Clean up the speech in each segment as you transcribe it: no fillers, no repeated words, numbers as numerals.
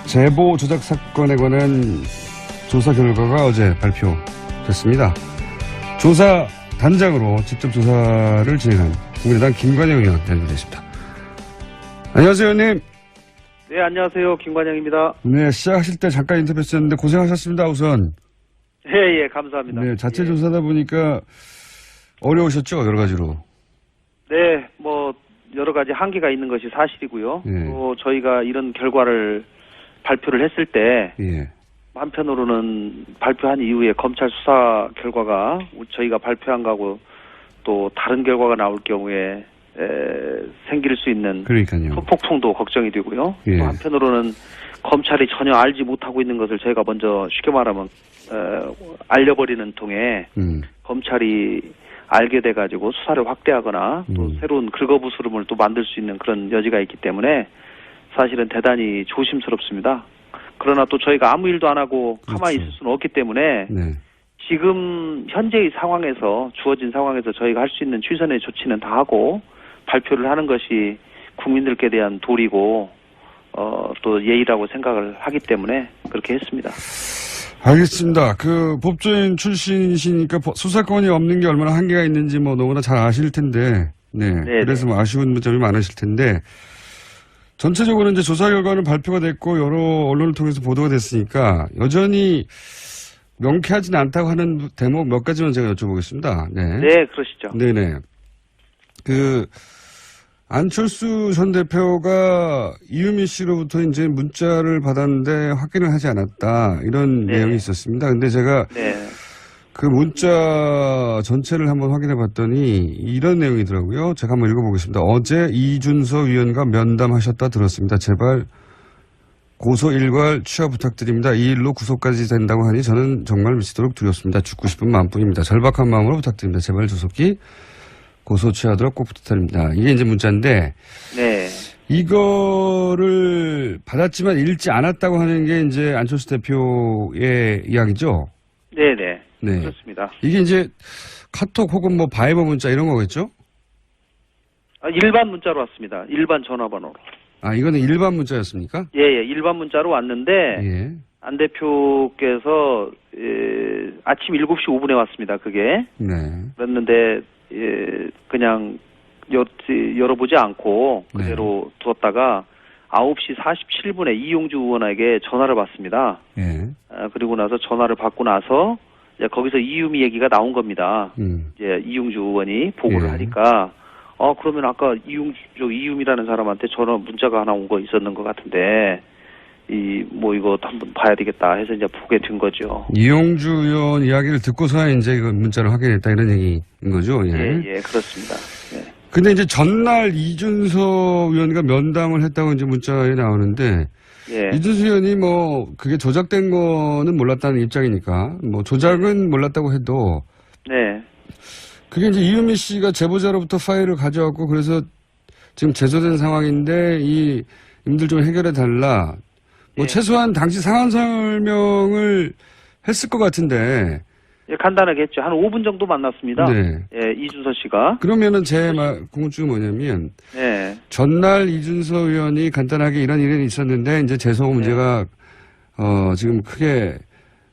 제보 조작 사건에 관한 조사 결과가 어제 발표됐습니다. 조사 단장으로 직접 조사를 진행한 국민의당 김관영 의원 연결됐습니다. 안녕하세요, 의원님. 네, 안녕하세요. 김관영입니다. 네, 시작하실 때 잠깐 인터뷰했었는데 고생하셨습니다, 우선. 예, 감사합니다. 네, 자체 조사다 보니까 어려우셨죠, 여러 가지로. 네, 뭐 여러 가지 한계가 있는 것이 사실이고요. 예. 또 저희가 이런 결과를 발표를 했을 때 예. 한편으로는 발표한 이후에 검찰 수사 결과가 저희가 발표한 거하고 또 다른 결과가 나올 경우에 생길 수 있는 그러니까요. 후폭풍도 걱정이 되고요. 예. 또 한편으로는 검찰이 전혀 알지 못하고 있는 것을 저희가 먼저 쉽게 말하면 알려버리는 통에 검찰이 알게 돼가지고 수사를 확대하거나 또 새로운 긁어부스럼을 또 만들 수 있는 그런 여지가 있기 때문에 사실은 대단히 조심스럽습니다. 그러나 또 저희가 아무 일도 안 하고 가만히 그렇죠. 있을 수는 없기 때문에 네. 지금 현재의 상황에서 주어진 상황에서 저희가 할 수 있는 최선의 조치는 다 하고 발표를 하는 것이 국민들께 대한 도리고 또 예의라고 생각을 하기 때문에 그렇게 했습니다. 알겠습니다. 그 법조인 출신이시니까 수사권이 없는 게 얼마나 한계가 있는지 뭐 너무나 잘 아실 텐데, 네. 네네. 그래서 뭐 아쉬운 점이 많으실 텐데, 전체적으로 이제 조사 결과는 발표가 됐고 여러 언론을 통해서 보도가 됐으니까 여전히 명쾌하진 않다고 하는 대목 몇 가지만 제가 여쭤보겠습니다. 네. 네, 그러시죠. 네네. 안철수 전 대표가 이유미 씨로부터 이제 문자를 받았는데 확인을 하지 않았다. 이런 네. 내용이 있었습니다. 근데 제가 네. 그 문자 전체를 한번 확인해 봤더니 이런 내용이더라고요. 제가 한번 읽어보겠습니다. 어제 이준서 위원과 면담하셨다 들었습니다. 제발 고소 일괄 취하 부탁드립니다. 이 일로 구속까지 된다고 하니 저는 정말 미치도록 두렵습니다. 죽고 싶은 마음뿐입니다. 절박한 마음으로 부탁드립니다. 제발 조속히 고소 취하도록 꼭 부탁드립니다. 이게 이제 문자인데 네. 이거를 받았지만 읽지 않았다고 하는 게 이제 안철수 대표의 이야기죠. 네네. 네. 그렇습니다. 이게 이제 카톡 혹은 뭐 바이버 문자 이런 거겠죠? 일반 문자로 왔습니다. 일반 전화번호로. 아, 이거는 일반 문자였습니까? 예, 일반 문자로 왔는데 예. 안 대표께서 아침 7시 5분에 왔습니다. 그게. 네. 그랬는데 그냥 열어보지 않고 그대로 두었다가 9시 47분에 이용주 의원에게 전화를 받습니다. 예. 그리고 나서 전화를 받고 나서 이제 거기서 이유미 얘기가 나온 겁니다. 이제 이용주 의원이 보고를 예. 하니까 그러면 아까 이유미라는 사람한테 전화 문자가 하나 온 거 있었는 것 같은데 이거 한번 봐야 되겠다 해서 이제 보게 된 거죠. 이용주 의원 이야기를 듣고서야 이제 이거 문자를 확인했다 이런 얘기인 거죠? 예. 예, 그렇습니다. 네. 근데 이제 전날 이준서 의원과 면담을 했다고 이제 문자에 나오는데 예. 이준서 의원이 뭐 그게 조작된 거는 몰랐다는 입장이니까 뭐 조작은 몰랐다고 해도 네. 그게 이제 이유미 씨가 제보자로부터 파일을 가져왔고 그래서 지금 제소된 상황인데 이 임들 좀 해결해 달라. 뭐 예. 최소한 당시 상황 설명을 했을 것 같은데. 예, 간단하게 했죠. 한 5분 정도 만났습니다. 네. 예, 이준서 씨가. 그러면은 제 궁금증이 뭐냐면 네. 전날 이준서 의원이 간단하게 이런 일이 있었는데 이제 제소 문제가 지금 크게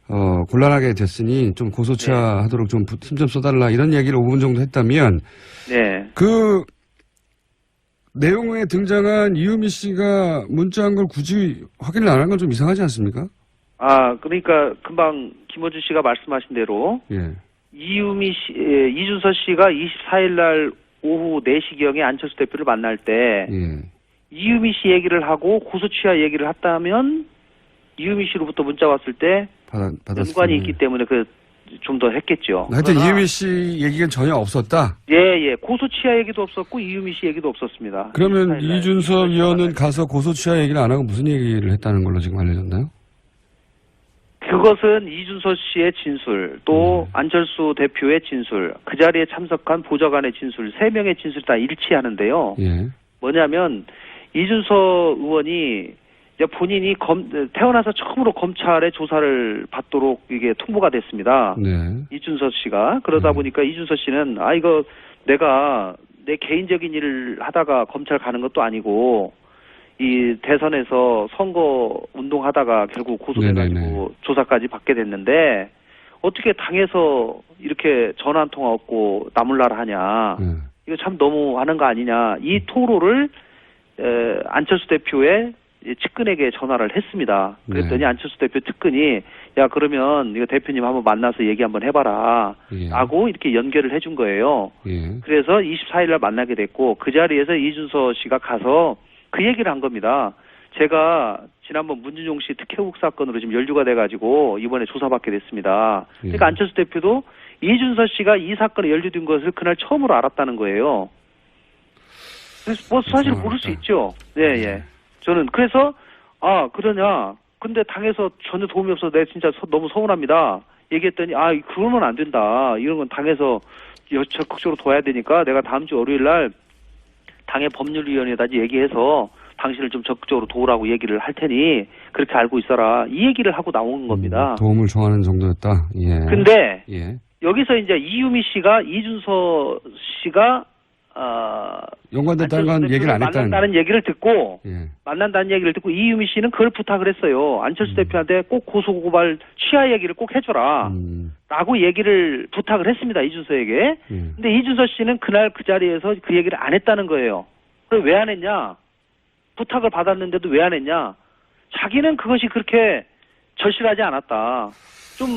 곤란하게 됐으니 좀 고소 취하하도록 좀 힘 좀 써달라 이런 얘기를 5분 정도 했다면 네. 그 내용에 등장한 이유미 씨가 문자한 걸 굳이 확인을 안 한 건 좀 이상하지 않습니까? 그러니까 금방 김어준 씨가 말씀하신 대로 예. 이준서 씨가 24일 날 오후 4시경에 안철수 대표를 만날 때 예. 이유미 씨 얘기를 하고 고소 취하 얘기를 했다면 이유미 씨로부터 문자 왔을 때 연관이 있기 때문에 좀 더 했겠죠. 하여튼 이유미 씨 얘기가 전혀 없었다? 예. 고소 취하 얘기도 없었고 이유미 씨 얘기도 없었습니다. 그러면 이준서 위원은 가서 고소 취하 얘기를 안 하고 무슨 얘기를 했다는 걸로 지금 알려졌나요? 그것은 이준서 씨의 진술, 또 안철수 대표의 진술, 그 자리에 참석한 보좌관의 진술, 3명의 진술이 다 일치하는데요. 예. 뭐냐면 이준서 의원이 이제 본인이 태어나서 처음으로 검찰의 조사를 받도록 이게 통보가 됐습니다. 네. 이준서 씨가. 그러다 보니까 이준서 씨는 이거 내가 내 개인적인 일을 하다가 검찰 가는 것도 아니고 이 대선에서 선거 운동하다가 결국 고소돼가지고 조사까지 받게 됐는데 어떻게 당에서 이렇게 전화 한 통화 없고 나몰라라 하냐. 이거 참 너무 하는 거 아니냐. 이 토로를 안철수 대표의 측근에게 전화를 했습니다. 그랬더니 안철수 대표 측근이 야 그러면 이거 대표님 한번 만나서 얘기 한번 해봐라 라고 이렇게 연결을 해준 거예요. 그래서 24일 날 만나게 됐고 그 자리에서 이준서 씨가 가서 그 얘기를 한 겁니다. 제가 지난번 문준용 씨 특혜국 사건으로 지금 연루가 돼가지고 이번에 조사받게 됐습니다. 그러니까 안철수 대표도 이준서 씨가 이 사건에 연루된 것을 그날 처음으로 알았다는 거예요. 그래서 뭐 사실 모를 수 있죠. 예. 저는 그래서 그러냐. 근데 당에서 전혀 도움이 없어서 내가 진짜 너무 서운합니다. 얘기했더니 그러면 안 된다. 이런 건 당에서 적극적으로 둬야 되니까 내가 다음 주 월요일 날 당의 법률위원회에다 얘기해서 당신을 좀 적극적으로 도우라고 얘기를 할 테니 그렇게 알고 있어라. 이 얘기를 하고 나온 겁니다. 도움을 청하는 정도였다. 근데 여기서 이제 이유미 씨가 이준서 씨가 연관됐다는 건 얘기를 안 했다는. 만난다는 얘기를 듣고 만난다는 얘기를 듣고 이유미 씨는 그걸 부탁을 했어요. 안철수 대표한테 꼭 고소고발 취하 얘기를 꼭 해줘라. 라고 얘기를 부탁을 했습니다. 이준서에게. 근데 이준서 씨는 그날 그 자리에서 그 얘기를 안 했다는 거예요. 그럼 왜 안 했냐? 부탁을 받았는데도 왜 안 했냐? 자기는 그것이 그렇게 절실하지 않았다. 좀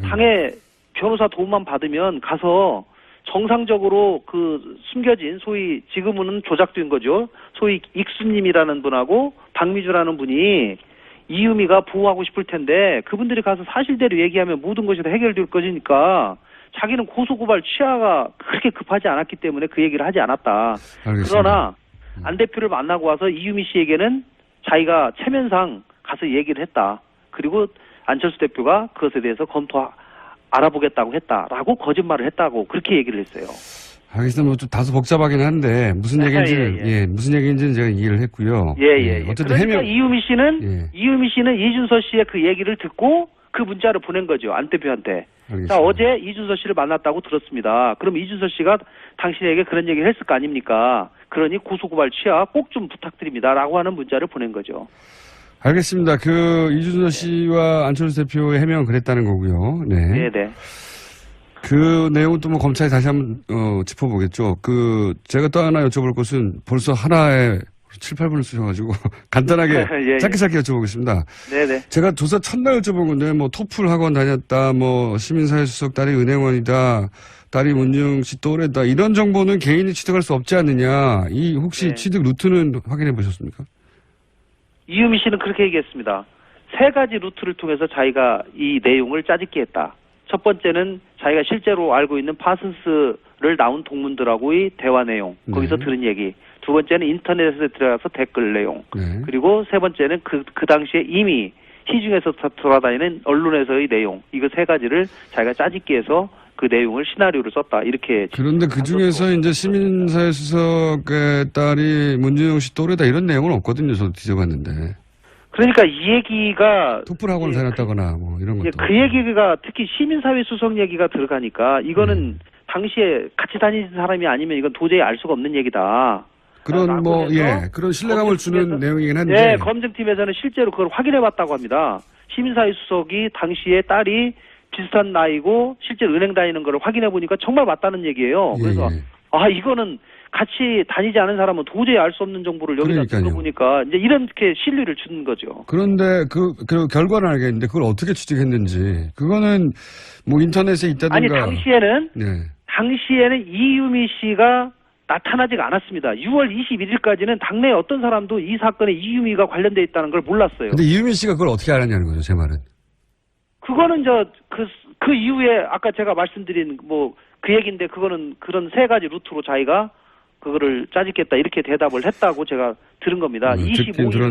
당의 변호사 도움만 받으면 가서 정상적으로 그 숨겨진 소위 지금은 조작된 거죠. 소위 익수님이라는 분하고 박미주라는 분이 이유미가 보호하고 싶을 텐데 그분들이 가서 사실대로 얘기하면 모든 것이 다 해결될 것이니까 자기는 고소고발 취하가 그렇게 급하지 않았기 때문에 그 얘기를 하지 않았다. 알겠습니다. 그러나 안 대표를 만나고 와서 이유미 씨에게는 자기가 체면상 가서 얘기를 했다. 그리고 안철수 대표가 그것에 대해서 알아보겠다고 했다라고 거짓말을 했다고 그렇게 얘기를 했어요. 알겠습니다. 뭐 좀 다소 복잡하긴 한데 무슨 얘기인지 무슨 얘기인지는 제가 이해를 했고요. 어쨌든 그러니까 이유미 씨는 이준서 씨의 그 얘기를 듣고 그 문자를 보낸 거죠. 안 대표한테. 자, 어제 이준서 씨를 만났다고 들었습니다. 그럼 이준서 씨가 당신에게 그런 얘기를 했을 거 아닙니까? 그러니 고소고발 취하 꼭 좀 부탁드립니다라고 하는 문자를 보낸 거죠. 알겠습니다. 그 이준서 씨와 안철수 대표의 해명은 그랬다는 거고요. 네네. 그 내용은 또 뭐 검찰이 다시 한번 짚어보겠죠. 제가 또 하나 여쭤볼 것은 벌써 하나에 7, 8분을 쓰셔가지고 간단하게 짧게 여쭤보겠습니다. 네네. 제가 조사 첫날 여쭤본 건데 뭐 토플 학원 다녔다, 뭐 시민사회 수석 딸이 은행원이다, 딸이 문중 씨 또래다 이런 정보는 개인이 취득할 수 없지 않느냐. 이 혹시 취득 루트는 확인해 보셨습니까? 이유미 씨는 그렇게 얘기했습니다. 3가지 루트를 통해서 자기가 이 내용을 짜집기 했다. 첫 번째는 자기가 실제로 알고 있는 파슨스를 나온 동문들하고의 대화 내용, 거기서 들은 얘기. 두 번째는 인터넷에 들어가서 댓글 내용. 그리고 세 번째는 그 당시에 이미 시중에서 돌아다니는 언론에서의 내용. 이거 3가지를 자기가 짜집기 해서 그 내용을 시나리오를 썼다. 이렇게. 그런데 그 중에서 이제 시민사회 수석의 딸이 문준용 씨 또래다 이런 내용은 없거든요. 저도 뒤져봤는데. 그러니까 이 얘기가 토플 학원을 다녔다거나 뭐 이런 것도. 그 얘기가 특히 시민사회 수석 얘기가 들어가니까 이거는 당시에 같이 다니는 사람이 아니면 이건 도저히 알 수가 없는 얘기다. 그런 그런 신뢰감을 주는 내용이긴 한데. 검증팀에서는 실제로 그걸 확인해봤다고 합니다. 시민사회 수석이 당시에 딸이 비슷한 나이고 실제로 은행 다니는 걸 확인해보니까 정말 맞다는 얘기예요. 그래서 이거는 같이 다니지 않은 사람은 도저히 알 수 없는 정보를 여기다 들어보니까 이제 이렇게 신뢰를 주는 거죠. 그런데 그 결과는 알겠는데 그걸 어떻게 취득했는지 그거는 뭐 인터넷에 있다든가. 아니 당시에는 이유미 씨가 나타나지가 않았습니다. 6월 21일까지는 당내 어떤 사람도 이 사건에 이유미가 관련돼 있다는 걸 몰랐어요. 근데 이유미 씨가 그걸 어떻게 알았냐는 거죠, 제 말은. 그거는 그 이후에 아까 제가 말씀드린 그 얘기인데 그거는 그런 3가지 루트로 자기가 그거를 짜집겠다 이렇게 대답을 했다고 제가 들은 겁니다. 25일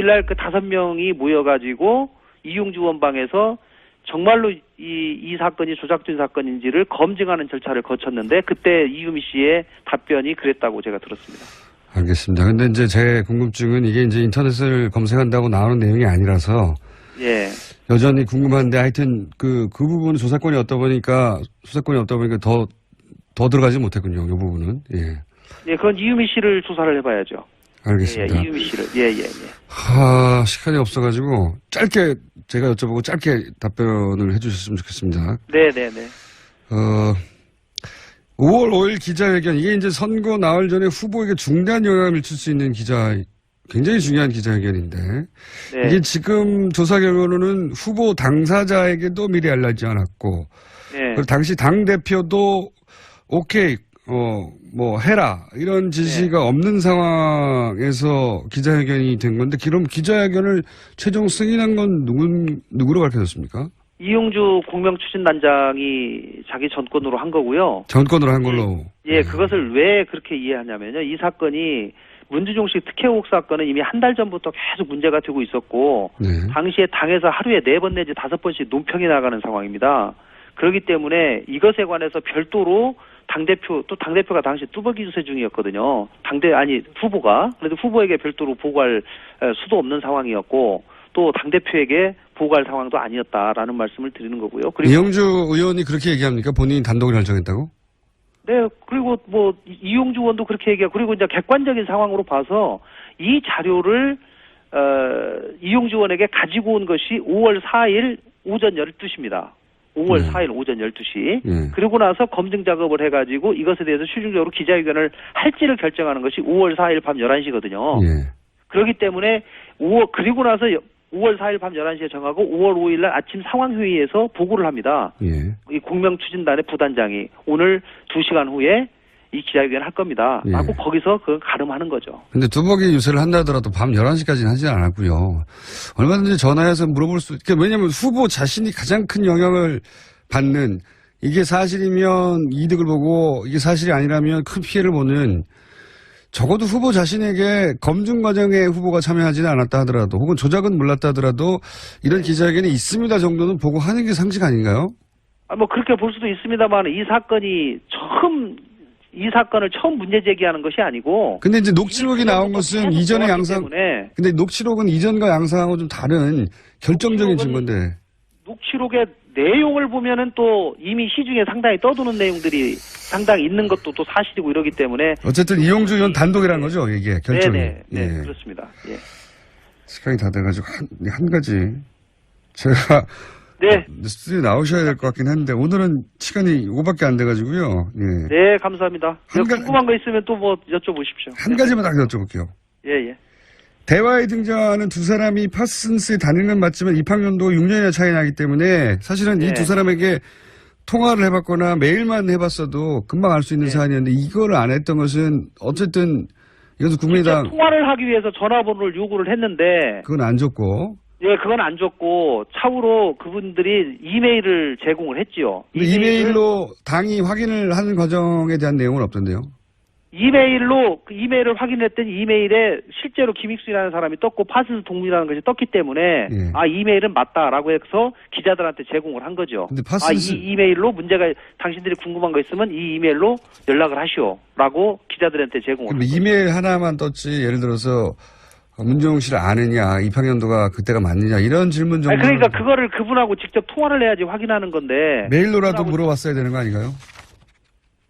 날 그 5명이 모여가지고 이용주 원방에서 정말로 이 사건이 조작된 사건인지를 검증하는 절차를 거쳤는데 그때 이유미 씨의 답변이 그랬다고 제가 들었습니다. 알겠습니다. 근데 이제 제 궁금증은 이게 이제 인터넷을 검색한다고 나오는 내용이 아니라서 여전히 궁금한데 하여튼 그 부분은 수사권이 없다 보니까 더 들어가지 못했군요. 이 부분은. 그건 이유미 씨를 조사를 해봐야죠. 알겠습니다. 예, 이유미 씨를. 예. 시간이 없어가지고 짧게 제가 여쭤보고 짧게 답변을 해주셨으면 좋겠습니다. 네. 5월 5일 기자회견, 이게 이제 선거 나흘 전에 후보에게 중대한 영향을 미칠 수 있는 굉장히 중요한 기자회견인데, 네. 이게 지금 조사 결과로는 후보 당사자에게도 미리 알려지지 않았고, 네. 그리고 당시 당대표도 오케이, 해라, 이런 지시가 없는 상황에서 기자회견이 된 건데, 그럼 기자회견을 최종 승인한 건 누구로 밝혀졌습니까? 이용주 공명추진단장이 자기 전권으로 한 거고요. 전권으로 한 걸로. 예, 그것을 왜 그렇게 이해하냐면요. 이 사건이 문주종식 특혜 의혹 사건은 이미 한 달 전부터 계속 문제가 되고 있었고, 네. 당시에 당에서 하루에 4번 내지 5번씩 논평이 나가는 상황입니다. 그렇기 때문에 이것에 관해서 별도로 당대표가 당시 뚜벅이 유세 중이었거든요. 후보가. 그래도 후보에게 별도로 보고할 수도 없는 상황이었고, 또 당대표에게 보고할 상황도 아니었다라는 말씀을 드리는 거고요. 그리고 이용주 의원이 그렇게 얘기합니까? 본인이 단독으로 결정했다고? 네, 그리고 이용주 의원도 그렇게 얘기하고, 그리고 이제 객관적인 상황으로 봐서 이 자료를 이용주 의원에게 가지고 온 것이 5월 4일 오전 12시입니다. 5월 4일 오전 12시. 그리고 나서 검증 작업을 해가지고 이것에 대해서 최종적으로 기자회견을 할지를 결정하는 것이 5월 4일 밤 11시거든요. 그렇기 때문에 그리고 나서 5월 4일 밤 11시에 정하고 5월 5일 날 아침 상황회의에서 보고를 합니다. 이 공명추진단의 부단장이 오늘 2시간 후에 이 기자회견을 할 겁니다. 하고 거기서 그걸 가름하는 거죠. 근데 두벅이 유세를 한다 하더라도 밤 11시까지는 하지 않았고요. 얼마든지 전화해서 물어볼 수, 왜냐면 후보 자신이 가장 큰 영향을 받는, 이게 사실이면 이득을 보고 이게 사실이 아니라면 큰 피해를 보는, 적어도 후보 자신에게 검증 과정에 후보가 참여하지는 않았다 하더라도, 혹은 조작은 몰랐다 하더라도 이런 기자회견이 있습니다 정도는 보고 하는 게 상식 아닌가요? 그렇게 볼 수도 있습니다만 이 사건을 처음 문제 제기하는 것이 아니고. 근데 이제 녹취록이 나온 것은 이전의 양상, 근데 녹취록은 이전과 양상하고 좀 다른 결정적인 증거인데. 녹취록의 내용을 보면은 또 이미 시중에 상당히 떠도는 내용들이 상당히 있는 것도 또 사실이고 이러기 때문에. 어쨌든 이용주 의원 단독이라는 거죠, 이게 결정이. 네, 그렇습니다. 예. 시간이 다 돼가지고 한 가지 제가 스튜디오에 나오셔야 될 것 같긴 한데 오늘은 시간이 이거밖에 안 돼가지고요. 네, 감사합니다. 궁금한 거 있으면 또 여쭤보십시오. 한 가지만 딱 여쭤볼게요. 예. 대화에 등장하는 두 사람이 파슨스에 다니는 건 맞지만 입학연도가 6년이나 차이 나기 때문에 사실은 이 두 사람에게 통화를 해봤거나 메일만 해봤어도 금방 알 수 있는 사안이었는데 이거를 안 했던 것은 어쨌든 이것은 국민의당 통화를 하기 위해서 전화번호를 요구를 했는데 그건 안 줬고 그건 안 줬고 차후로 그분들이 이메일을 제공을 했지요. 이메일로 당이 확인을 하는 과정에 대한 내용은 없던데요. 이메일을 확인했더니 이메일에 실제로 김익순이라는 사람이 떴고 파슨스 동문이라는 것이 떴기 때문에 이메일은 맞다라고 해서 기자들한테 제공을 한 거죠. 근데 이 이메일로 문제가 당신들이 궁금한 거 있으면 이 이메일로 연락을 하시오라고 기자들한테 제공을 한 거죠. 이메일 하나만 떴지 예를 들어서 문종욱 씨를 아느냐 입학연도가 그때가 맞느냐 이런 질문 정도. 그러니까 그거를 그분하고 직접 통화를 해야지 확인하는 건데. 메일로라도 물어봤어야 되는 거 아닌가요?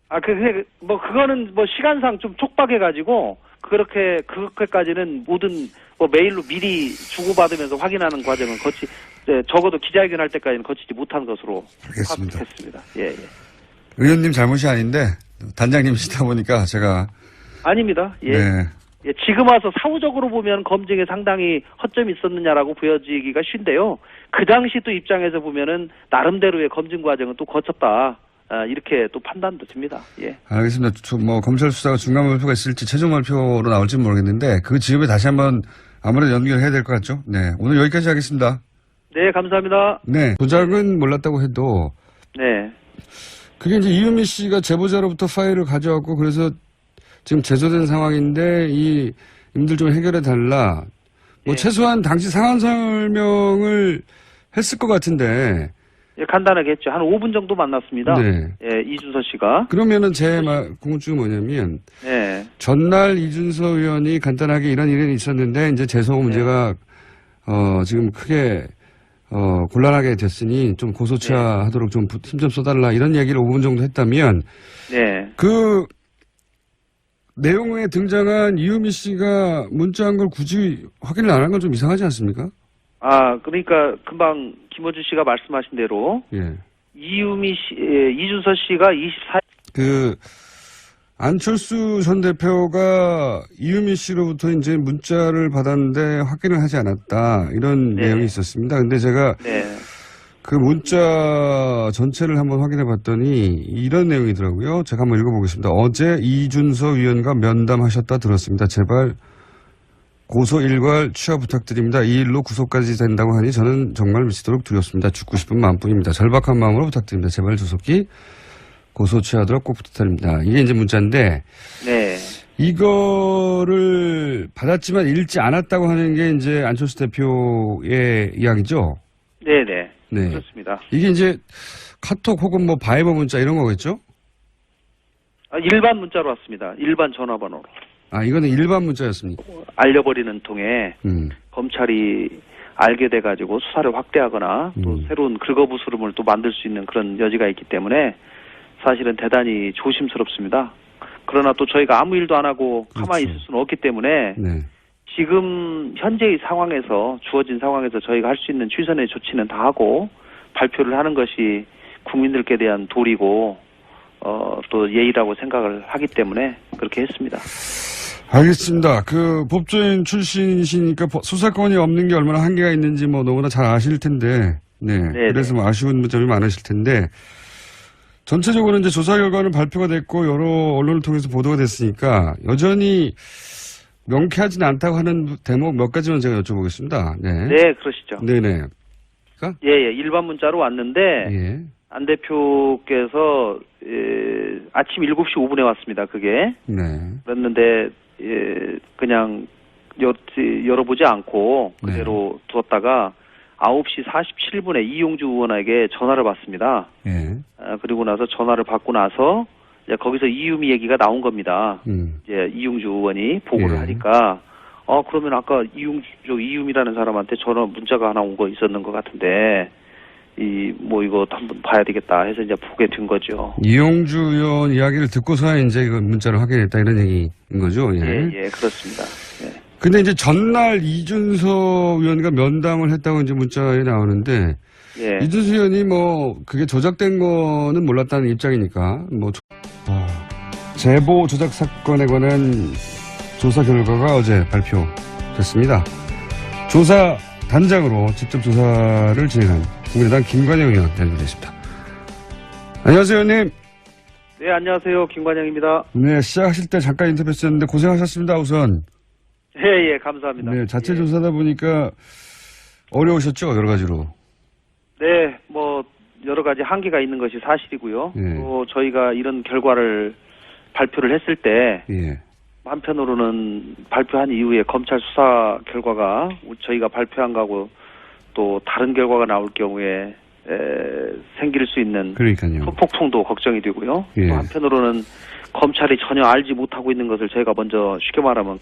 그거는 시간상 좀 촉박해가지고, 그렇게까지는 모든, 메일로 미리 주고받으면서 확인하는 과정은 적어도 기자회견 할 때까지는 거치지 못한 것으로. 알겠습니다. 파악했습니다. 의원님 잘못이 아닌데, 단장님이시다 보니까 제가. 아닙니다. 지금 와서 사후적으로 보면 검증에 상당히 허점이 있었느냐라고 보여지기가 쉬운데요. 그 당시 또 입장에서 보면은, 나름대로의 검증 과정은 또 거쳤다. 이렇게 또 판단도 듭니다. 알겠습니다. 검찰 수사가 중간 발표가 있을지 최종 발표로 나올지 모르겠는데 그 즈음에 다시 한번 아무래도 연결해야 될 것 같죠? 네. 오늘 여기까지 하겠습니다. 네, 감사합니다. 네. 조작은 몰랐다고 해도. 네. 그게 이제 이유미 씨가 제보자로부터 파일을 가져왔고 그래서 지금 제소된 상황인데 임들 좀 해결해 달라. 최소한 당시 상황 설명을 했을 것 같은데. 간단하게 했죠. 한 5분 정도 만났습니다. 이준서 씨가. 그러면은 제 궁금증은 뭐냐면, 전날 이준서 의원이 간단하게 이런 일이 있었는데, 이제 재소 문제가, 지금 크게, 곤란하게 됐으니 좀 고소치하하도록 좀 힘 좀 써달라 이런 얘기를 5분 정도 했다면, 내용에 등장한 이유미 씨가 문자한 걸 굳이 확인을 안 한 건 좀 이상하지 않습니까? 그러니까 금방 김어준 씨가 말씀하신 대로 예. 이준서 씨가 24일 안철수 전 대표가 이유미 씨로부터 이제 문자를 받았는데 확인을 하지 않았다. 이런 네. 내용이 있었습니다. 근데 제가 그 문자 전체를 한번 확인해 봤더니 이런 내용이더라고요. 제가 한번 읽어보겠습니다. 어제 이준서 위원과 면담하셨다 들었습니다. 제발 고소 일괄 취하 부탁드립니다. 이 일로 구속까지 된다고 하니 저는 정말 미치도록 두렵습니다. 죽고 싶은 마음뿐입니다. 절박한 마음으로 부탁드립니다. 제발 조속히 고소 취하도록 꼭 부탁드립니다. 이게 이제 문자인데 이거를 받았지만 읽지 않았다고 하는 게 이제 안철수 대표의 이야기죠? 네네. 네. 그렇습니다. 이게 이제 카톡 혹은 뭐 바이버 문자 이런 거겠죠? 일반 문자로 왔습니다. 일반 전화번호로. 이거는 일반 문자였습니까? 알려버리는 통에 검찰이 알게 돼가지고 수사를 확대하거나 또 새로운 긁어부스럼을 또 만들 수 있는 그런 여지가 있기 때문에 사실은 대단히 조심스럽습니다. 그러나 또 저희가 아무 일도 안 하고 가만히 있을 수는 없기 때문에 지금 현재의 상황에서 주어진 상황에서 저희가 할 수 있는 최선의 조치는 다 하고 발표를 하는 것이 국민들께 대한 도리고 또 예의라고 생각을 하기 때문에 그렇게 했습니다. 알겠습니다. 법조인 출신이시니까 수사권이 없는 게 얼마나 한계가 있는지 뭐 너무나 잘 아실 텐데, 그래서 뭐 아쉬운 점이 많으실 텐데, 전체적으로 이제 조사 결과는 발표가 됐고 여러 언론을 통해서 보도가 됐으니까 여전히 명쾌하지는 않다고 하는 대목 몇 가지만 제가 여쭤보겠습니다. 네, 그러시죠. 네네. 일반 문자로 왔는데 안 대표께서 아침 7시 5분에 왔습니다. 그게. 그랬는데 그냥 열어보지 않고 그대로 두었다가 9시 47분에 이용주 의원에게 전화를 받습니다. 그리고 나서 전화를 받고 나서 이제 거기서 이유미 얘기가 나온 겁니다. 이제 이용주 의원이 보고를 하니까 그러면 아까 이유미라는 사람한테 전화 문자가 하나 온 거 있었는 것 같은데 이거 한번 봐야 되겠다 해서 이제 보게 된 거죠. 이용주 의원 이야기를 듣고서야 이제 이거 문자를 확인했다 이런 얘기인 거죠? 그렇습니다. 근데 이제 전날 이준서 의원과 면담을 했다고 이제 문자에 나오는데 이준서 의원이 그게 조작된 거는 몰랐다는 입장이니까 제보 조작 사건에 관한 조사 결과가 어제 발표됐습니다. 조사 단장으로 직접 조사를 진행한 국민의당 김관영 의원 연결됐습니다. 안녕하세요, 의원님. 네, 안녕하세요. 김관영입니다. 네, 시작하실 때 잠깐 인터뷰했었는데 고생하셨습니다, 우선. 감사합니다. 네, 자체 조사다 보니까 어려우셨죠, 여러 가지로. 네, 여러 가지 한계가 있는 것이 사실이고요. 또 저희가 이런 결과를 발표를 했을 때 한편으로는 발표한 이후에 검찰 수사 결과가 저희가 발표한 거하고 또 다른 결과가 나올 경우에 생길 수 있는 소폭풍도 걱정이 되고요. 또 한편으로는 검찰이 전혀 알지 못하고 있는 것을 저희가 먼저 쉽게 말하면